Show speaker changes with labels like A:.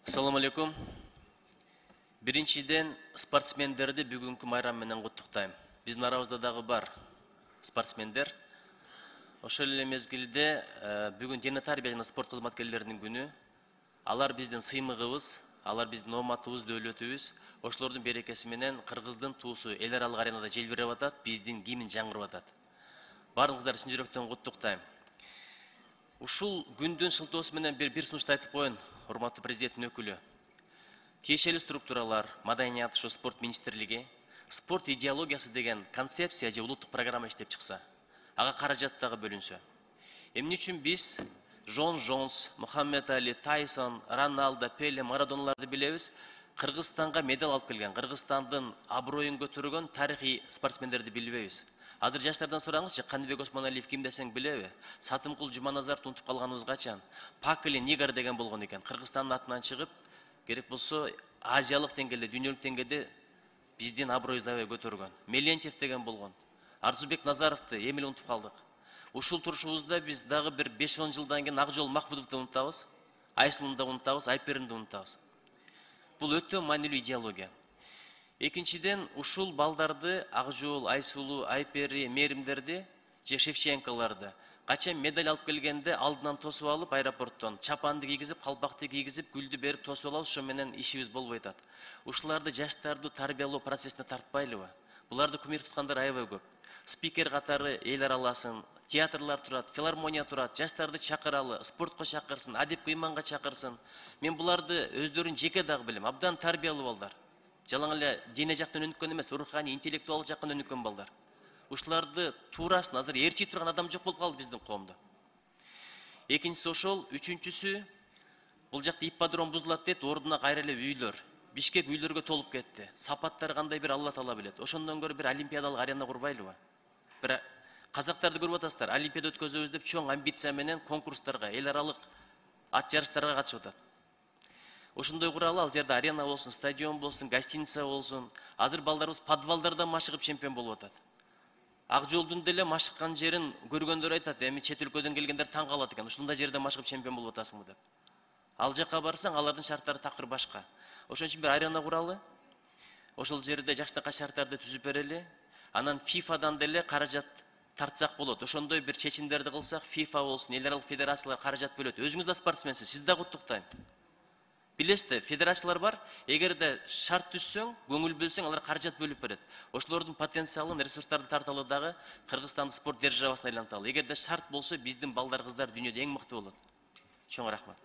A: Assalamu alaikum. Биринчиден спортсмендерди бүгүнкү майрам менен куттуктайм. Биздин арабызда дагы бар спортсмендер. Ошол эле мезгилде бүгүн дене тарбия жана спорт кызматкерлеринин күнү. Алар биздин сыймыгыбыз, алар биздин ооматыбыз, дөөлөтүбүз. Ошолордун берекеси менен Кыргыздын туусу эл аралык аренада желбиреп атат, биздин гимн жаңгырып атат. Баарыңыздарды чын жүрөктөн куттуктайм. Ушул күндүн шылтоосу менен бир сунушту айтып коеюн, урматтуу президенттин өкүлү. Тиешелүү структуралар, маданият, спорт министрлиги, спорт идеологиясы деген концепция же улуттук программа иштеп чыкса, ага каражат дагы бөлүнсө. Эмне үчүн биз Джон Джонс, Мухаммед Али, Тайсон, Роналдо, Пеле, Марадоналарды билебиз, Кыргызстанга медаль алып келген, Кыргызстандын аброюн көтөргөн тарыхый спортсмендерди билбейбиз. Азыр жаштардан сураңызчы, Каныбек Осмоналиев ким десең билеби? Сатымкул Жуманазарды унутуп калганыбыз качан? Пакли Нигар деген болгон экен. Кыргызстандын атынан чыгып, керек болсо азиялык деңгээлде, дүйнөлүк деңгээлде биздин аброюбузду аябай көтөргөн. Мелентьев деген болгон. Арзубек Назаровду эмне унутуп калдык? Ушул турушубузда биз дагы бир 5-10 жылдан кийин Акжол Махмудовду унутабыз, Айсулуну да унутабыз, Айперинди да унутабыз. Бул өтө маанилүү идеология. Экинчиден, ушул балдарды, Акжол, Айсулу, Айпери, Меримдерди же Шевченколорду качан медаль алып келгенде алдынан тосуп алып аэропорттон чапанды кийгизип, калпакты кийгизип, гүлдү берип тосуп алабыз, ошо менен ишибиз болбой атат. Ушуларды жаштарды тарбиялоо процессине тартпайлыбы? Буларды кумир туткандар аябай көп. Спикер катары эл араласын, театрлар турат, филармония турат, жаштарды чакыралы, спортко чакырсын, адепке ыйманга чакырсын. Мен буларды өздөрүн жеке дагы билем, абдан тарбиялуу балдар. Жалаң эле дене жактан өнүккөн эмес, руханий, интеллектуал жактан өнүккөн балдар. Ушуларды туурасын азыр ээрчий турган адам жок болуп калды биздин коомдо. Экинчиси ошол, үчүнчүсү, бул жакта ипподром бузулат дейт, ордуна кайра эле үйлөр. Бишкек үйлөргө толуп кетти. Сапаттары кандай бир Алла таала билет. Ошондон көрө бир олимпиадалык арена курбайлыбы? Бир казактарды көрүп атасыздар, олимпиада өткөзөбүз деп чоң амбиция менен конкурстарга, эл аралык ат жарыштарга катышып атат. Ошондой куралы, ал жерде арена болсун, стадион болсун, гостиница болсун. Азыр балдарыбыз подвалдарда машыгып чемпион болуп атат. Акжолдун деле машыккан жерин көргөндөр айтат, эми чет өлкөдөн келгендер таң калат экен, ушундай жерде машыгып чемпион болуп атасыңбы деп. Ал жакка барсаң, алардын шарттары такыр башка. Ошон үчүн бир арена куралы, ошол жерде жакшынакай шарттарды түзүп берели, анан ФИФАдан деле каражат тартсак болот. Ошондой бир чечимдерди кылсак, ФИФА болсун, эл аралык федерациялар каражат бөлөт. Өзүңүз да спортсменсиз, сизди да куттуктайм. Билесизби, федерациялар бар, эгерде шарт түзсөң, көңүл бөлсөң, алар каражат бөлүп берет. Ошолордун потенциалын, ресурстарды тарталы дагы Кыргызстанды спорт державасына айланталы. Эгерде шарт болсо, биздин балдар, кыздар дүйнөдө эң мыкты болот. Чоң рахмат.